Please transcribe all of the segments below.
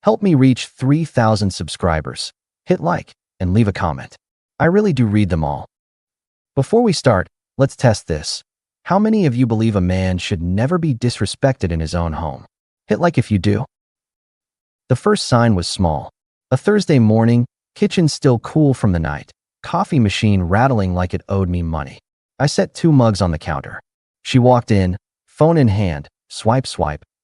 Help me reach 3,000 subscribers. Hit like and leave a comment. I really do read them all. Before we start, let's test this. How many of you believe a man should never be disrespected in his own home? Hit like if you do. The first sign was small. A Thursday morning, kitchen still cool from the night, coffee machine rattling like it owed me money. I set 2 mugs on the counter. She walked in, phone in hand, swipe,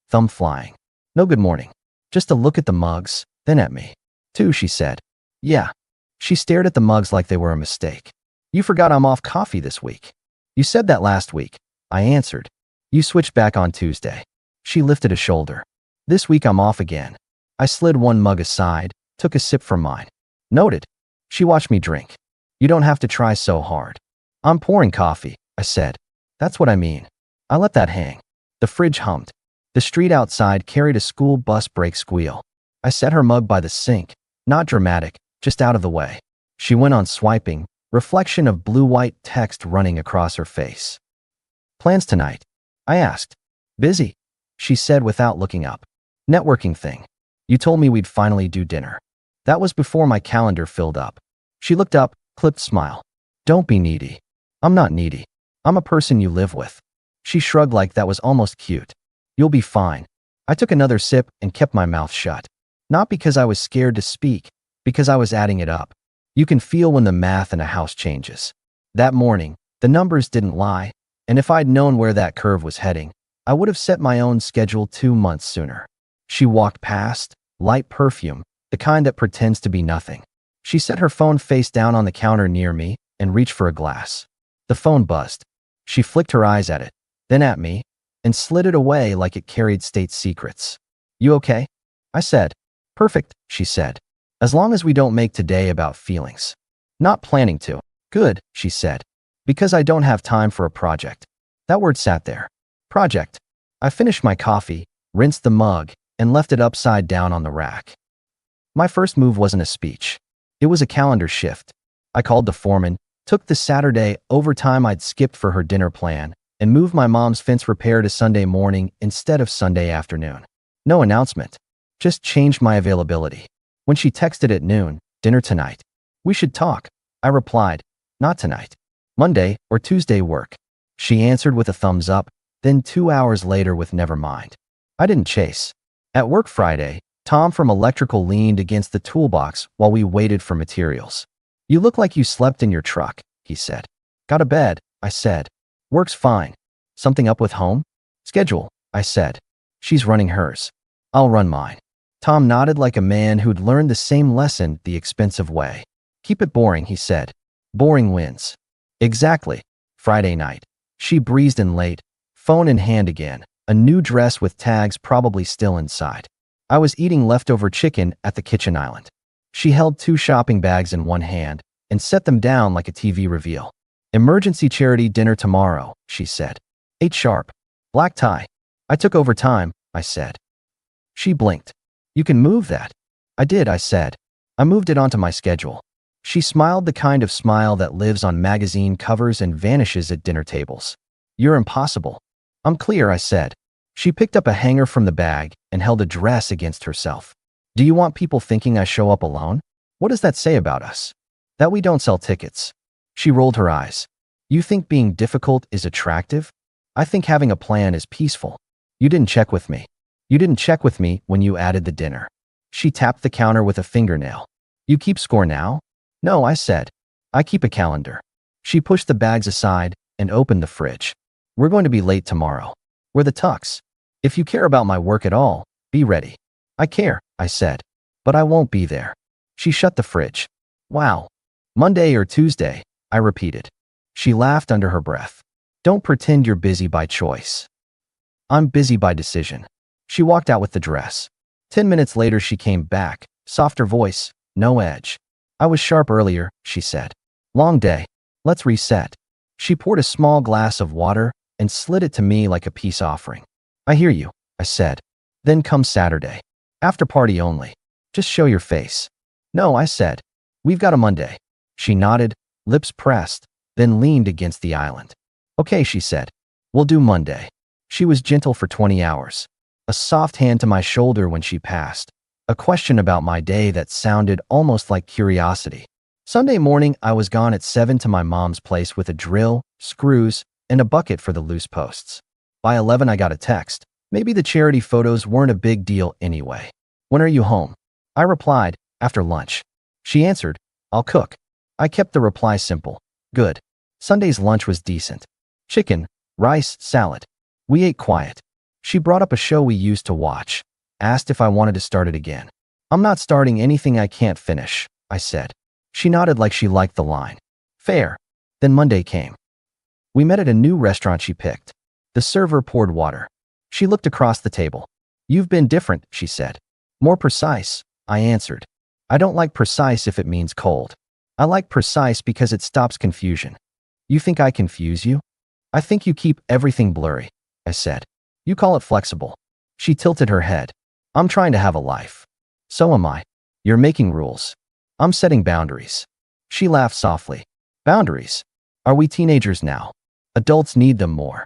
thumb flying. No good morning. Just a look at the mugs, then at me. 2, she said. Yeah. She stared at the mugs like they were a mistake. You forgot I'm off coffee this week. You said that last week, I answered. You switched back on Tuesday. She lifted a shoulder. This week I'm off again. I slid 1 mug aside, took a sip from mine. Noted. She watched me drink. You don't have to try so hard. I'm pouring coffee, I said. That's what I mean. I let that hang. The fridge hummed. The street outside carried a school bus brake squeal. I set her mug by the sink, not dramatic, just out of the way. She went on swiping, reflection of blue-white text running across her face. Plans tonight? I asked. Busy, she said without looking up. Networking thing. You told me we'd finally do dinner. That was before my calendar filled up. She looked up, clipped smile. Don't be needy. I'm not needy. I'm a person you live with. She shrugged like that was almost cute. You'll be fine. I took another sip and kept my mouth shut. Not because I was scared to speak, because I was adding it up. You can feel when the math in a house changes. That morning, the numbers didn't lie, and if I'd known where that curve was heading, I would have set my own schedule 2 months sooner. She walked past, light perfume, the kind that pretends to be nothing. She set her phone face down on the counter near me and reached for a glass. The phone buzzed. She flicked her eyes at it, then at me, and slid it away like it carried state secrets. You okay? I said. Perfect, she said. As long as we don't make today about feelings. Not planning to. Good, she said. Because I don't have time for a project. That word sat there. Project. I finished my coffee, rinsed the mug, and left it upside down on the rack. My first move wasn't a speech. It was a calendar shift. I called the foreman, took the Saturday overtime I'd skipped for her dinner plan, and moved my mom's fence repair to Sunday morning instead of Sunday afternoon. No announcement. Just changed my availability. When she texted at noon, dinner tonight. We should talk. I replied, not tonight. Monday or Tuesday work. She answered with a thumbs up, then 2 hours later with never mind. I didn't chase. At work Friday, Tom from electrical leaned against the toolbox while we waited for materials. You look like you slept in your truck, he said. Got a bed, I said. Work's fine. Something up with home? Schedule, I said. She's running hers. I'll run mine. Tom nodded like a man who'd learned the same lesson the expensive way. Keep it boring, he said. Boring wins. Exactly. Friday night. She breezed in late, phone in hand again, a new dress with tags probably still inside. I was eating leftover chicken at the kitchen island. She held 2 shopping bags in one hand and set them down like a TV reveal. Emergency charity dinner tomorrow, she said. 8 sharp. Black tie. I took overtime, I said. She blinked. You can move that. I did, I said. I moved it onto my schedule. She smiled the kind of smile that lives on magazine covers and vanishes at dinner tables. You're impossible. I'm clear, I said. She picked up a hanger from the bag and held a dress against herself. Do you want people thinking I show up alone? What does that say about us? That we don't sell tickets. She rolled her eyes. You think being difficult is attractive? I think having a plan is peaceful. You didn't check with me. You didn't check with me when you added the dinner. She tapped the counter with a fingernail. You keep score now? No, I said. I keep a calendar. She pushed the bags aside and opened the fridge. We're going to be late tomorrow. We're the Tucks. If you care about my work at all, be ready. I care, I said. But I won't be there. She shut the fridge. Wow. Monday or Tuesday, I repeated. She laughed under her breath. Don't pretend you're busy by choice. I'm busy by decision. She walked out with the dress. 10 minutes later she came back, softer voice, no edge. I was sharp earlier, she said. Long day. Let's reset. She poured a small glass of water and slid it to me like a peace offering. I hear you, I said. Then come Saturday. After party only. Just show your face. No, I said. We've got a Monday. She nodded, lips pressed, then leaned against the island. Okay, she said. We'll do Monday. She was gentle for 20 hours. A soft hand to my shoulder when she passed. A question about my day that sounded almost like curiosity. Sunday morning, I was gone at 7 to my mom's place with a drill, screws, and a bucket for the loose posts. By 11, I got a text. Maybe the charity photos weren't a big deal anyway. When are you home? I replied, after lunch. She answered, I'll cook. I kept the reply simple. Good. Sunday's lunch was decent. Chicken, rice, salad. We ate quiet. She brought up a show we used to watch. Asked if I wanted to start it again. I'm not starting anything I can't finish, I said. She nodded like she liked the line. Fair. Then Monday came. We met at a new restaurant she picked. The server poured water. She looked across the table. You've been different, she said. More precise, I answered. I don't like precise if it means cold. I like precise because it stops confusion. You think I confuse you? I think you keep everything blurry, I said. You call it flexible. She tilted her head. I'm trying to have a life. So am I. You're making rules. I'm setting boundaries. She laughed softly. Boundaries? Are we teenagers now? Adults need them more.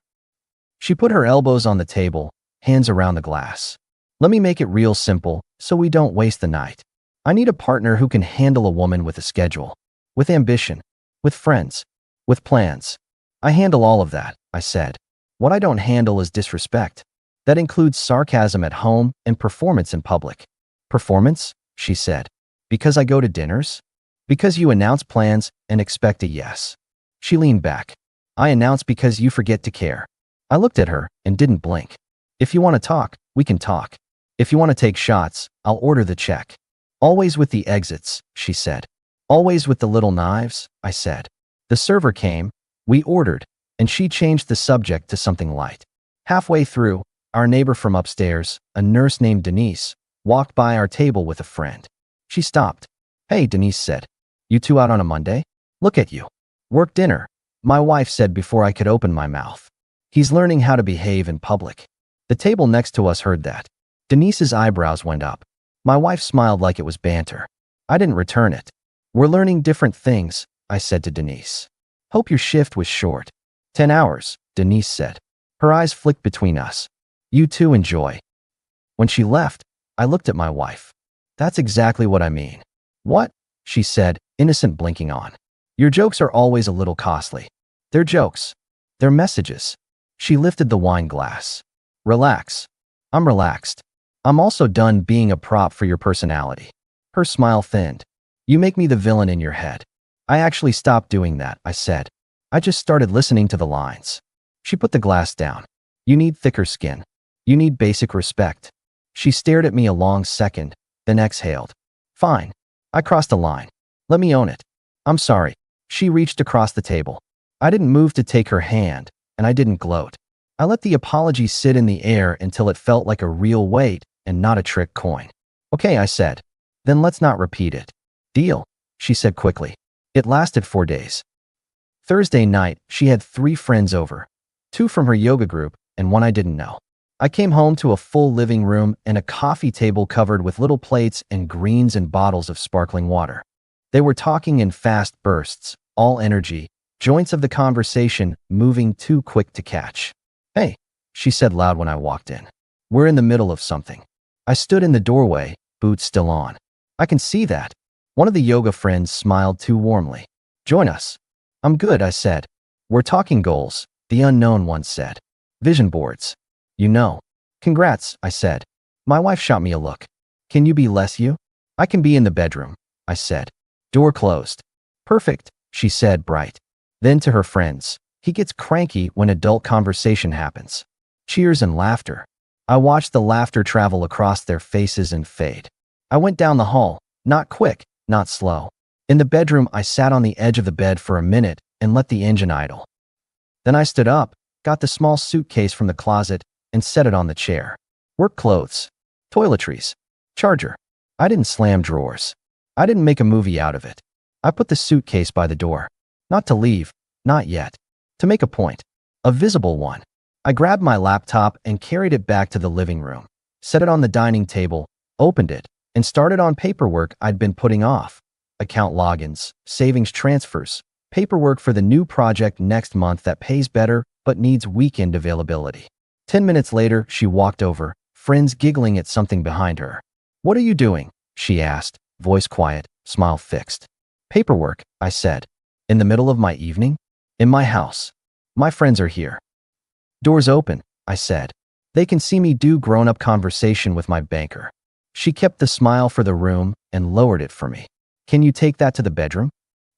She put her elbows on the table, hands around the glass. Let me make it real simple, so we don't waste the night. I need a partner who can handle a woman with a schedule, with ambition, with friends, with plans. I handle all of that, I said. What I don't handle is disrespect. That includes sarcasm at home and performance in public. Performance? She said. Because I go to dinners? Because you announce plans and expect a yes. She leaned back. I announce because you forget to care. I looked at her and didn't blink. If you want to talk, we can talk. If you want to take shots, I'll order the check. Always with the exits, she said. Always with the little knives, I said. The server came, we ordered, and she changed the subject to something light. Halfway through, our neighbor from upstairs, a nurse named Denise, walked by our table with a friend. She stopped. Hey, Denise said. You two out on a Monday? Look at you. Work dinner, my wife said before I could open my mouth. He's learning how to behave in public. The table next to us heard that. Denise's eyebrows went up. My wife smiled like it was banter. I didn't return it. We're learning different things, I said to Denise. Hope your shift was short. 10 hours, Denise said. Her eyes flicked between us. You two enjoy. When she left, I looked at my wife. That's exactly what I mean. What? She said, innocent blinking on. Your jokes are always a little costly. They're jokes. They're messages. She lifted the wine glass. Relax. I'm relaxed. I'm also done being a prop for your personality. Her smile thinned. You make me the villain in your head. I actually stopped doing that, I said. I just started listening to the lines. She put the glass down. You need thicker skin. You need basic respect. She stared at me a long second, then exhaled. Fine. I crossed a line. Let me own it. I'm sorry. She reached across the table. I didn't move to take her hand, and I didn't gloat. I let the apology sit in the air until it felt like a real weight and not a trick coin. Okay, I said. Then let's not repeat it. Deal, she said quickly. It lasted 4 days. Thursday night, she had 3 friends over. 2 from her yoga group, and 1 I didn't know. I came home to a full living room and a coffee table covered with little plates and greens and bottles of sparkling water. They were talking in fast bursts, all energy, joints of the conversation moving too quick to catch. Hey, she said loud when I walked in. We're in the middle of something. I stood in the doorway, boots still on. I can see that. One of the yoga friends smiled too warmly. Join us. I'm good, I said. We're talking goals, the unknown one said. Vision boards. You know. Congrats, I said. My wife shot me a look. Can you be less you? I can be in the bedroom, I said. Door closed. Perfect, she said, bright. Then to her friends. He gets cranky when adult conversation happens. Cheers and laughter. I watched the laughter travel across their faces and fade. I went down the hall, not quick, not slow. In the bedroom, I sat on the edge of the bed for a minute and let the engine idle. Then I stood up, got the small suitcase from the closet, and set it on the chair. Work clothes. Toiletries. Charger. I didn't slam drawers. I didn't make a movie out of it. I put the suitcase by the door. Not to leave, not yet. To make a point. A visible one. I grabbed my laptop and carried it back to the living room, set it on the dining table, opened it, and started on paperwork I'd been putting off. Account logins, savings transfers, paperwork for the new project next month that pays better but needs weekend availability. 10 minutes later, she walked over, friends giggling at something behind her. What are you doing? She asked, voice quiet, smile fixed. Paperwork, I said. In the middle of my evening? In my house. My friends are here. Doors open, I said. They can see me do grown-up conversation with my banker. She kept the smile for the room and lowered it for me. Can you take that to the bedroom?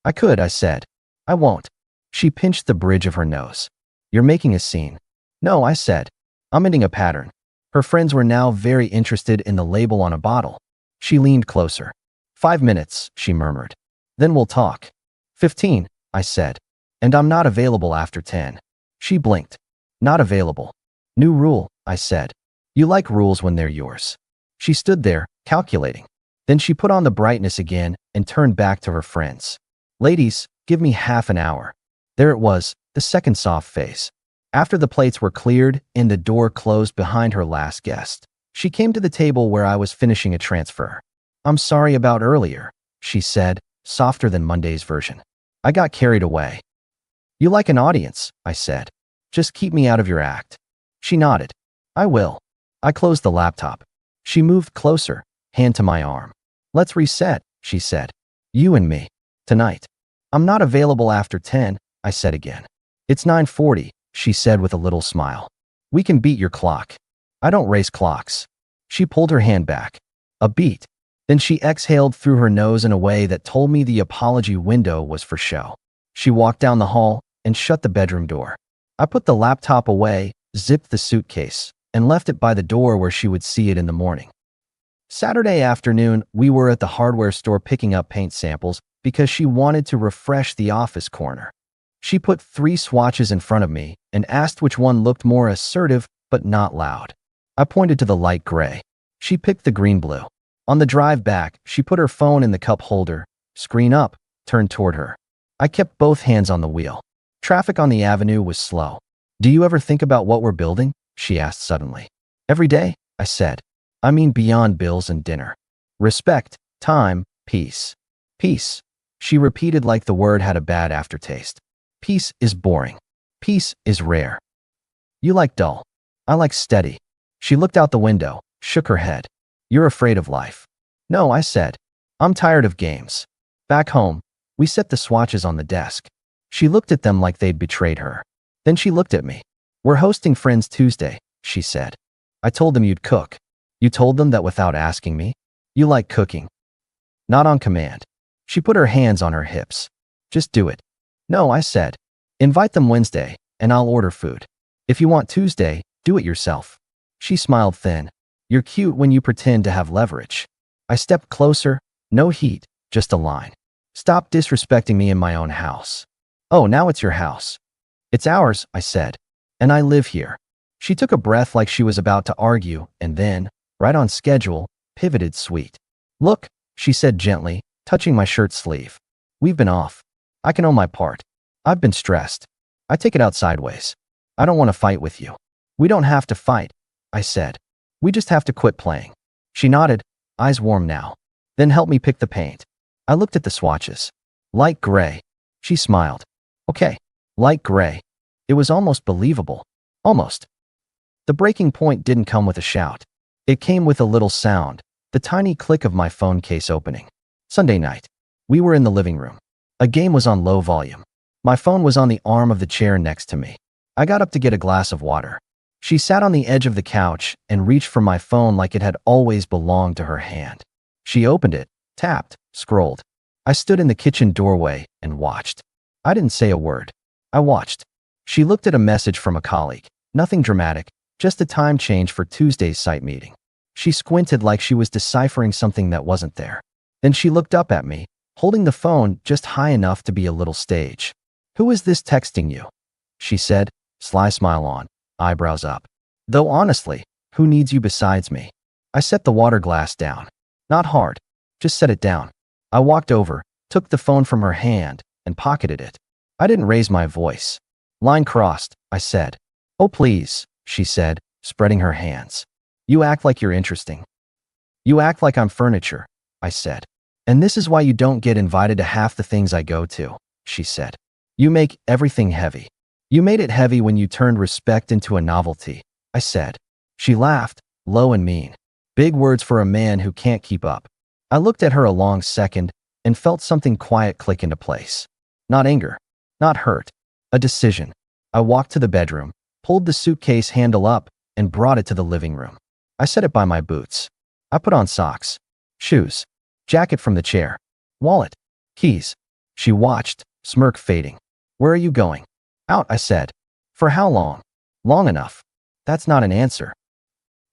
I could, I said. I won't. She pinched the bridge of her nose. You're making a scene. No, I said. I'm ending a pattern. Her friends were now very interested in the label on a bottle. She leaned closer. 5 minutes, she murmured. Then we'll talk. 15, I said. And I'm not available after 10. She blinked. Not available. New rule, I said. You like rules when they're yours. She stood there, calculating. Then she put on the brightness again and turned back to her friends. Ladies, give me half an hour. There it was, the second soft face. After the plates were cleared and the door closed behind her last guest, she came to the table where I was finishing a transfer. I'm sorry about earlier, she said, softer than Monday's version. I got carried away. You like an audience, I said. Just keep me out of your act. She nodded. I will. I closed the laptop. She moved closer, hand to my arm. Let's reset, she said. You and me. Tonight. I'm not available after 10, I said again. It's 9:40, she said with a little smile. We can beat your clock. I don't race clocks. She pulled her hand back. A beat. Then she exhaled through her nose in a way that told me the apology window was for show. She walked down the hall and shut the bedroom door. I put the laptop away, zipped the suitcase, and left it by the door where she would see it in the morning. Saturday afternoon, we were at the hardware store picking up paint samples because she wanted to refresh the office corner. She put 3 swatches in front of me and asked which one looked more assertive but not loud. I pointed to the light gray. She picked the green-blue. On the drive back, she put her phone in the cup holder, screen up, turned toward her. I kept both hands on the wheel. Traffic on the avenue was slow. Do you ever think about what we're building? She asked suddenly. Every day, I said. I mean beyond bills and dinner. Respect, time, peace. Peace. She repeated like the word had a bad aftertaste. Peace is boring. Peace is rare. You like dull. I like steady. She looked out the window, shook her head. You're afraid of life. No, I said. I'm tired of games. Back home, we set the swatches on the desk. She looked at them like they'd betrayed her. Then she looked at me. We're hosting Friends Tuesday, she said. I told them you'd cook. You told them that without asking me? You like cooking. Not on command. She put her hands on her hips. Just do it. No, I said. Invite them Wednesday, and I'll order food. If you want Tuesday, do it yourself. She smiled thin. You're cute when you pretend to have leverage. I stepped closer. No heat, just a line. Stop disrespecting me in my own house. Oh, now it's your house. It's ours, I said. And I live here. She took a breath like she was about to argue, and then, right on schedule, pivoted sweet. Look, she said gently, touching my shirt sleeve. We've been off. I can own my part. I've been stressed. I take it out sideways. I don't want to fight with you. We don't have to fight, I said. We just have to quit playing. She nodded, eyes warm now. Then help me pick the paint. I looked at the swatches. Light gray. She smiled. Okay, light gray. It was almost believable. Almost. The breaking point didn't come with a shout. It came with a little sound, the tiny click of my phone case opening. Sunday night. We were in the living room. A game was on low volume. My phone was on the arm of the chair next to me. I got up to get a glass of water. She sat on the edge of the couch and reached for my phone like it had always belonged to her hand. She opened it, tapped, scrolled. I stood in the kitchen doorway and watched. I didn't say a word. I watched. She looked at a message from a colleague. Nothing dramatic, just a time change for Tuesday's site meeting. She squinted like she was deciphering something that wasn't there. Then she looked up at me, holding the phone just high enough to be a little stage. Who is this texting you? She said, sly smile on, eyebrows up. Though honestly, who needs you besides me? I set the water glass down. Not hard. Just set it down. I walked over, took the phone from her hand, and pocketed it. I didn't raise my voice. Line crossed, I said. Oh please, she said, spreading her hands. You act like you're interesting. You act like I'm furniture, I said. And this is why you don't get invited to half the things I go to, she said. You make everything heavy. You made it heavy when you turned respect into a novelty, I said. She laughed, low and mean. Big words for a man who can't keep up. I looked at her a long second and felt something quiet click into place. Not anger, not hurt, a decision. I walked to the bedroom, pulled the suitcase handle up, and brought it to the living room. I set it by my boots. I put on socks, shoes, jacket from the chair, wallet, keys. She watched, smirk fading. Where are you going? Out, I said. For how long? Long enough. That's not an answer.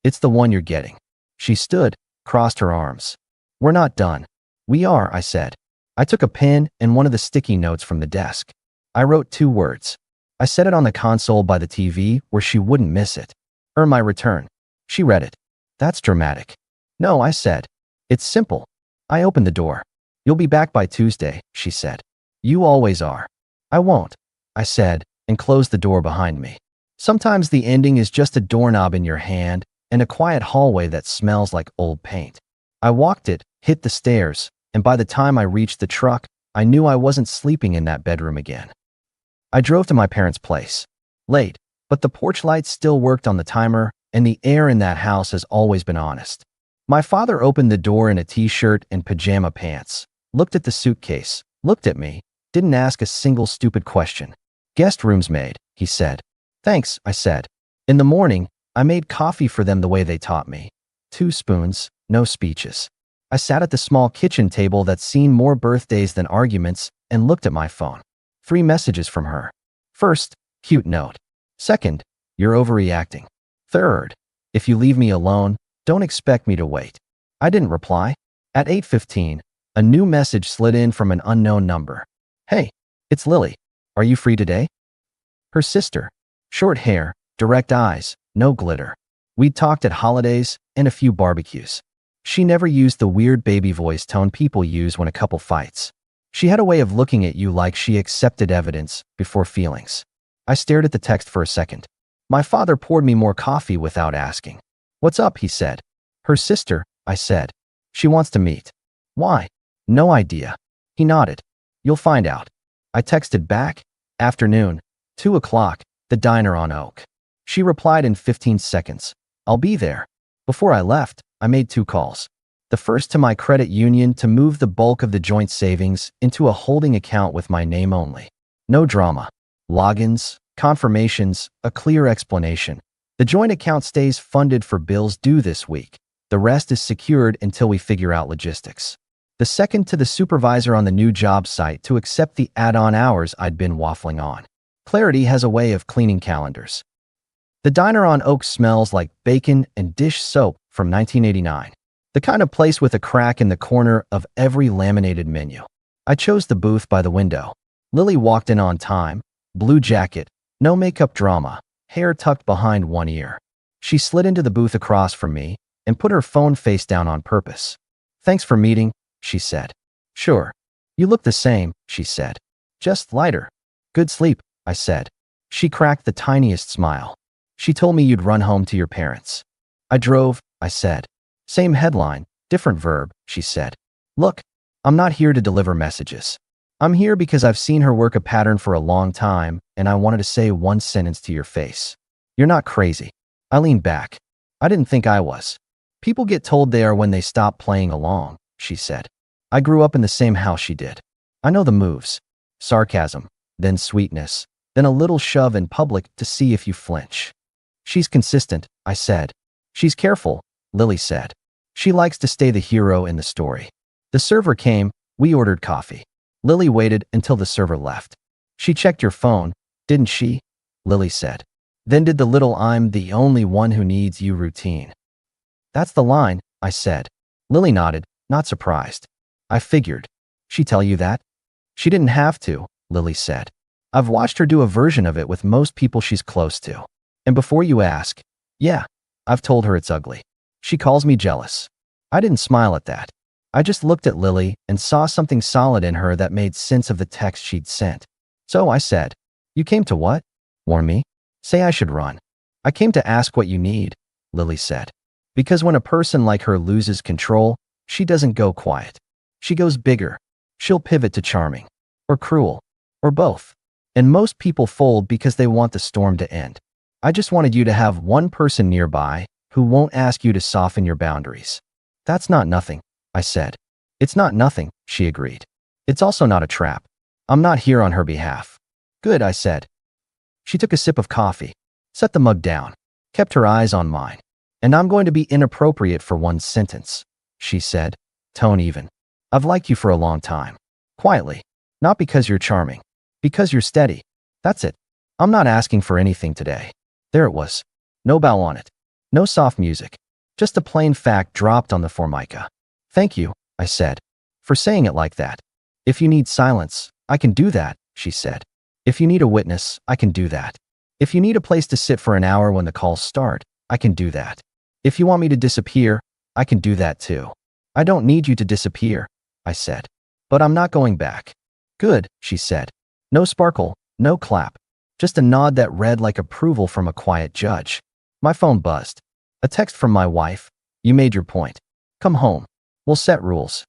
It's the one you're getting. She stood, crossed her arms. We're not done. We are, I said. I took a pen and one of the sticky notes from the desk. I wrote 2 words. I set it on the console by the TV where she wouldn't miss it. Earn my return. She read it. That's dramatic. No, I said. It's simple. I opened the door. You'll be back by Tuesday, she said. You always are. I won't, I said, and closed the door behind me. Sometimes the ending is just a doorknob in your hand and a quiet hallway that smells like old paint. I walked it, hit the stairs, and by the time I reached the truck, I knew I wasn't sleeping in that bedroom again. I drove to my parents' place. Late, but the porch lights still worked on the timer, and the air in that house has always been honest. My father opened the door in a t-shirt and pajama pants, looked at the suitcase, looked at me, didn't ask a single stupid question. Guest room's made, he said. Thanks, I said. In the morning, I made coffee for them the way they taught me. 2 spoons, no speeches. I sat at the small kitchen table that's seen more birthdays than arguments and looked at my phone. 3 messages from her. First, cute note. Second, you're overreacting. Third, if you leave me alone, don't expect me to wait. I didn't reply. At 8:15, a new message slid in from an unknown number. Hey, it's Lily. Are you free today? Her sister. Short hair, direct eyes, no glitter. We'd talked at holidays and a few barbecues. She never used the weird baby voice tone people use when a couple fights. She had a way of looking at you like she accepted evidence before feelings. I stared at the text for a second. My father poured me more coffee without asking. What's up, he said. Her sister, I said. She wants to meet. Why? No idea. He nodded. You'll find out. I texted back. Afternoon, 2 o'clock, the diner on Oak. She replied in 15 seconds. I'll be there. Before I left, I made 2 calls. The first to my credit union to move the bulk of the joint savings into a holding account with my name only. No drama. Logins, confirmations, a clear explanation. The joint account stays funded for bills due this week. The rest is secured until we figure out logistics. The second to the supervisor on the new job site to accept the add-on hours I'd been waffling on. Clarity has a way of cleaning calendars. The diner on Oak smells like bacon and dish soap from 1989. The kind of place with a crack in the corner of every laminated menu. I chose the booth by the window. Lily walked in on time, blue jacket, no makeup drama, hair tucked behind one ear. She slid into the booth across from me and put her phone face down on purpose. Thanks for meeting, she said. Sure. You look the same, she said. Just lighter. Good sleep, I said. She cracked the tiniest smile. She told me you'd run home to your parents. I drove, I said. Same headline, different verb, she said. Look, I'm not here to deliver messages. I'm here because I've seen her work a pattern for a long time, and I wanted to say one sentence to your face. You're not crazy. I leaned back. I didn't think I was. People get told they are when they stop playing along, she said. I grew up in the same house she did. I know the moves. Sarcasm, then sweetness, then a little shove in public to see if you flinch. She's consistent, I said. She's careful, Lily said. She likes to stay the hero in the story. The server came, we ordered coffee. Lily waited until the server left. She checked your phone, didn't she? Lily said. Then did the little I'm the only one who needs you routine. That's the line, I said. Lily nodded, not surprised. I figured. She tell you that? She didn't have to, Lily said. I've watched her do a version of it with most people she's close to. And before you ask, yeah, I've told her it's ugly. She calls me jealous. I didn't smile at that. I just looked at Lily and saw something solid in her that made sense of the text she'd sent. So I said, you came to what? Warn me? Say I should run. I came to ask what you need, Lily said. Because when a person like her loses control, she doesn't go quiet. She goes bigger. She'll pivot to charming. Or cruel. Or both. And most people fold because they want the storm to end. I just wanted you to have one person nearby who won't ask you to soften your boundaries. That's not nothing, I said. It's not nothing, she agreed. It's also not a trap. I'm not here on her behalf. Good, I said. She took a sip of coffee, set the mug down, kept her eyes on mine. And I'm going to be inappropriate for one sentence, she said, tone even. I've liked you for a long time. Quietly. Not because you're charming. Because you're steady. That's it. I'm not asking for anything today. There it was. No bow on it. No soft music. Just a plain fact dropped on the formica. Thank you, I said, for saying it like that. If you need silence, I can do that, she said. If you need a witness, I can do that. If you need a place to sit for an hour when the calls start, I can do that. If you want me to disappear, I can do that too. I don't need you to disappear, I said. But I'm not going back. Good, she said. No sparkle, no clap. Just a nod that read like approval from a quiet judge. My phone buzzed. A text from my wife. You made your point. Come home. We'll set rules.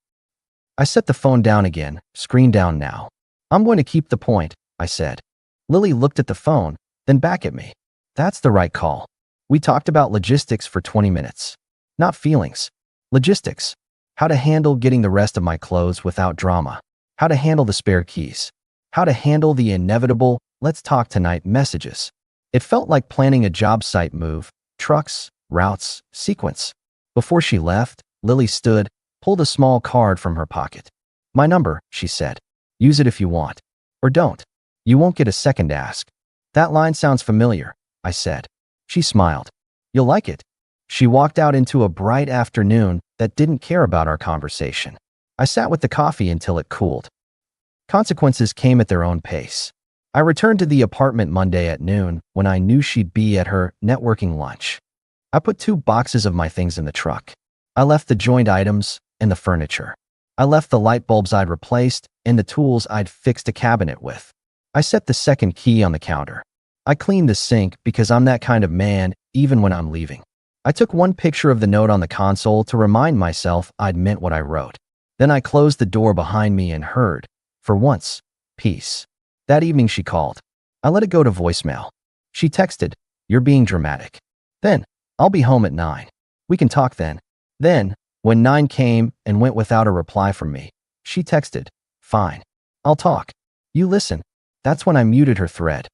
I set the phone down again, screen down now. I'm going to keep the point, I said. Lily looked at the phone, then back at me. That's the right call. We talked about logistics for 20 minutes. Not feelings. Logistics. How to handle getting the rest of my clothes without drama. How to handle the spare keys. How to handle the inevitable, let's talk tonight messages. It felt like planning a job site move, trucks, routes, sequence. Before she left, Lily stood, pulled a small card from her pocket. My number, she said. Use it if you want. Or don't. You won't get a second ask. That line sounds familiar, I said. She smiled. You'll like it. She walked out into a bright afternoon that didn't care about our conversation. I sat with the coffee until it cooled. Consequences came at their own pace. I returned to the apartment Monday at noon when I knew she'd be at her networking lunch. I put 2 boxes of my things in the truck. I left the joint items and the furniture. I left the light bulbs I'd replaced and the tools I'd fixed a cabinet with. I set the second key on the counter. I cleaned the sink because I'm that kind of man even when I'm leaving. I took one picture of the note on the console to remind myself I'd meant what I wrote. Then I closed the door behind me and heard, for once, peace. That evening she called. I let it go to voicemail. She texted, you're being dramatic. Then, I'll be home at 9. We can talk then. Then, when 9 came and went without a reply from me, she texted, fine. I'll talk. You listen. That's when I muted her thread.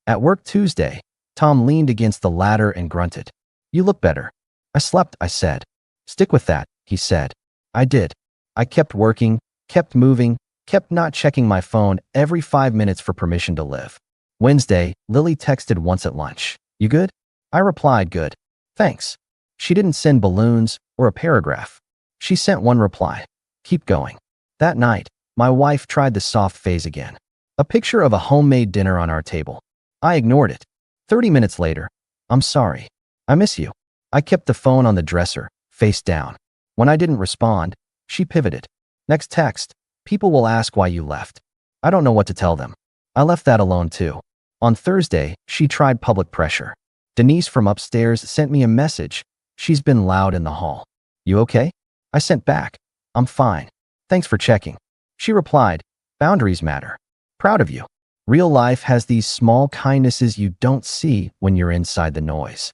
At work Tuesday, Tom leaned against the ladder and grunted. You look better. I slept, I said. Stick with that, he said. I did. I kept working, kept moving, kept not checking my phone every 5 minutes for permission to live. Wednesday, Lily texted once at lunch. You good? I replied, good. Thanks. She didn't send balloons or a paragraph. She sent one reply. Keep going. That night, my wife tried the soft phase again. A picture of a homemade dinner on our table. I ignored it. 30 minutes later, I'm sorry. I miss you. I kept the phone on the dresser, face down. When I didn't respond, she pivoted. Next text, people will ask why you left. I don't know what to tell them. I left that alone too. On Thursday, she tried public pressure. Denise from upstairs sent me a message. She's been loud in the hall. You okay? I sent back. I'm fine. Thanks for checking. She replied, boundaries matter. Proud of you. Real life has these small kindnesses you don't see when you're inside the noise.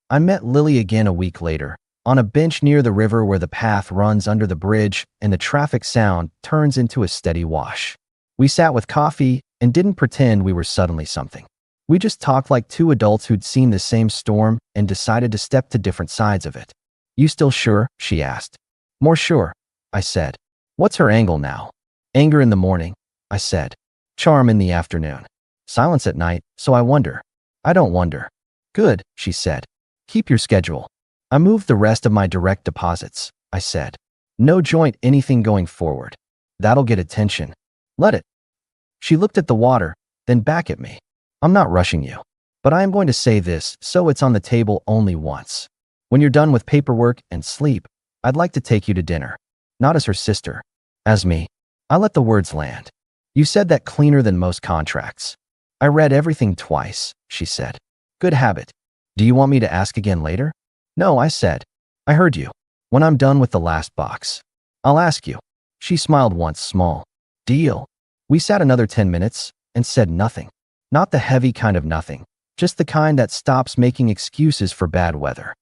I met Lily again a week later, on a bench near the river where the path runs under the bridge and the traffic sound turns into a steady wash. We sat with coffee and didn't pretend we were suddenly something. We just talked like 2 adults who'd seen the same storm and decided to step to different sides of it. You still sure? She asked. More sure, I said. What's her angle now? Anger in the morning, I said. Charm in the afternoon. Silence at night, so I wonder. I don't wonder. Good, she said. Keep your schedule. I moved the rest of my direct deposits, I said. No joint anything going forward. That'll get attention. Let it. She looked at the water, then back at me. I'm not rushing you. But I am going to say this so it's on the table only once. When you're done with paperwork and sleep, I'd like to take you to dinner. Not as her sister. As me. I let the words land. You said that cleaner than most contracts. I read everything twice, she said. Good habit. Do you want me to ask again later? No, I said. I heard you. When I'm done with the last box. I'll ask you. She smiled once small. Deal. We sat another 10 minutes and said nothing. Not the heavy kind of nothing. Just the kind that stops making excuses for bad weather.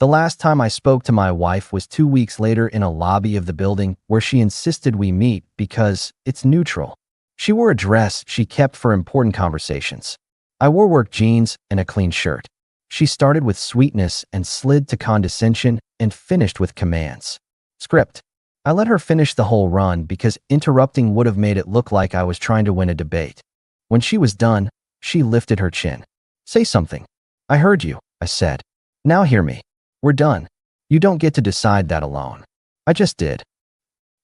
The last time I spoke to my wife was 2 weeks later in a lobby of the building where she insisted we meet because it's neutral. She wore a dress she kept for important conversations. I wore work jeans and a clean shirt. She started with sweetness and slid to condescension and finished with commands. Script. I let her finish the whole run because interrupting would have made it look like I was trying to win a debate. When she was done, she lifted her chin. Say something. I heard you, I said. Now hear me. We're done. You don't get to decide that alone. I just did.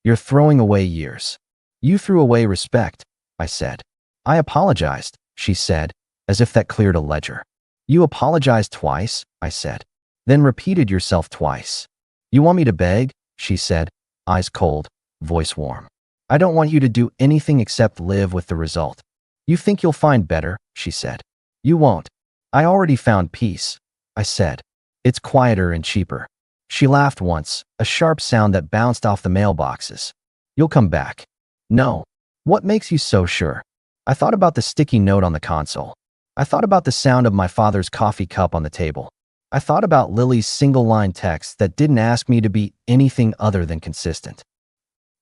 You're throwing away years. You threw away respect, I said. I apologized, she said, as if that cleared a ledger. You apologized twice, I said. Then repeated yourself twice. You want me to beg? She said, eyes cold, voice warm. I don't want you to do anything except live with the result. You think you'll find better, she said. You won't. I already found peace, I said. It's quieter and cheaper. She laughed once, a sharp sound that bounced off the mailboxes. You'll come back. No. What makes you so sure? I thought about the sticky note on the console. I thought about the sound of my father's coffee cup on the table. I thought about Lily's single-line text that didn't ask me to be anything other than consistent.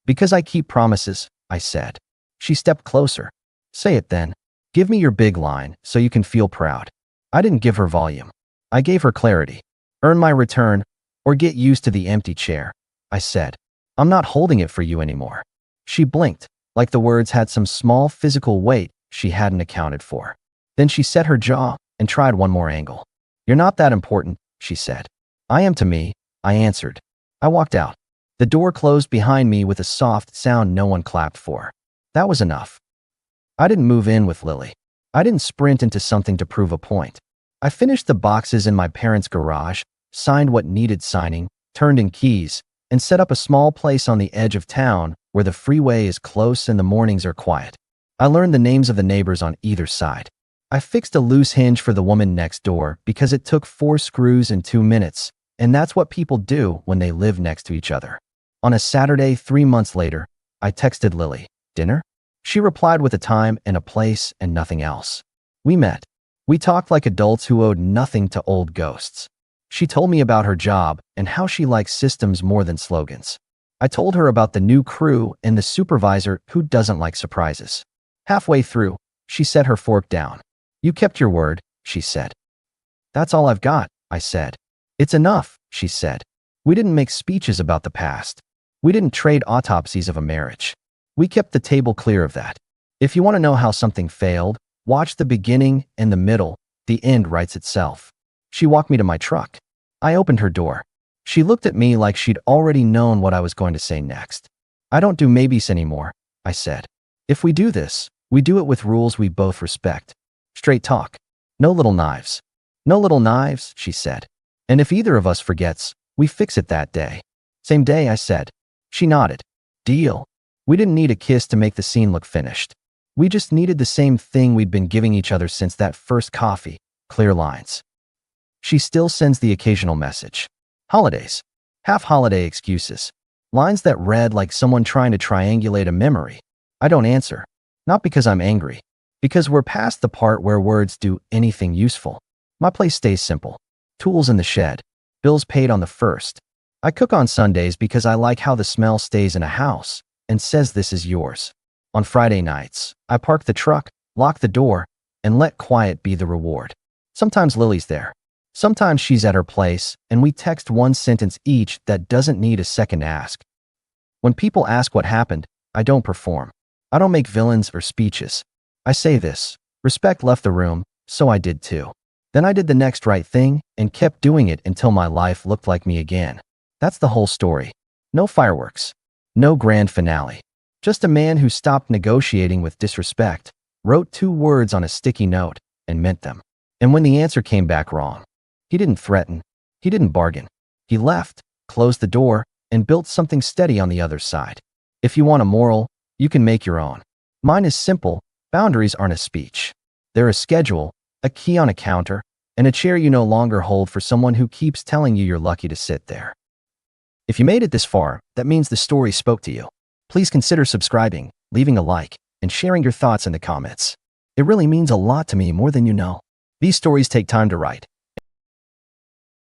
Because I keep promises, I said. She stepped closer. Say it then. Give me your big line so you can feel proud. I didn't give her volume. I gave her clarity. Earn my return or get used to the empty chair, I said. I'm not holding it for you anymore. She blinked, like the words had some small physical weight she hadn't accounted for. Then she set her jaw and tried one more angle. You're not that important, she said. I am to me, I answered. I walked out. The door closed behind me with a soft sound no one clapped for. That was enough. I didn't move in with Lily. I didn't sprint into something to prove a point. I finished the boxes in my parents' garage, signed what needed signing, turned in keys, and set up a small place on the edge of town where the freeway is close and the mornings are quiet. I learned the names of the neighbors on either side. I fixed a loose hinge for the woman next door because it took 4 screws in 2 minutes, and that's what people do when they live next to each other. On a Saturday 3 months later, I texted Lily, dinner? She replied with a time and a place and nothing else. We met. We talked like adults who owed nothing to old ghosts. She told me about her job and how she likes systems more than slogans. I told her about the new crew and the supervisor who doesn't like surprises. Halfway through, she set her fork down. You kept your word, she said. That's all I've got, I said. It's enough, she said. We didn't make speeches about the past. We didn't trade autopsies of a marriage. We kept the table clear of that. If you want to know how something failed, watch the beginning and the middle. The end writes itself. She walked me to my truck. I opened her door. She looked at me like she'd already known what I was going to say next. I don't do maybes anymore, I said. If we do this, we do it with rules we both respect. Straight talk. No little knives. No little knives, she said. And if either of us forgets, we fix it that day. Same day, I said. She nodded. Deal. We didn't need a kiss to make the scene look finished. We just needed the same thing we'd been giving each other since that first coffee, clear lines. She still sends the occasional message. Holidays. Half-holiday excuses. Lines that read like someone trying to triangulate a memory. I don't answer. Not because I'm angry. Because we're past the part where words do anything useful. My place stays simple. Tools in the shed. Bills paid on the 1st. I cook on Sundays because I like how the smell stays in a house and says this is yours. On Friday nights, I park the truck, lock the door, and let quiet be the reward. Sometimes Lily's there. Sometimes she's at her place, and we text one sentence each that doesn't need a second ask. When people ask what happened, I don't perform. I don't make villains or speeches. I say this, respect left the room, so I did too. Then I did the next right thing and kept doing it until my life looked like me again. That's the whole story. No fireworks. No grand finale. Just a man who stopped negotiating with disrespect, wrote 2 words on a sticky note, and meant them. And when the answer came back wrong, he didn't threaten. He didn't bargain. He left, closed the door, and built something steady on the other side. If you want a moral, you can make your own. Mine is simple. Boundaries aren't a speech. They're a schedule, a key on a counter, and a chair you no longer hold for someone who keeps telling you you're lucky to sit there. If you made it this far, that means the story spoke to you. Please consider subscribing, leaving a like, and sharing your thoughts in the comments. It really means a lot to me, more than you know. These stories take time to write,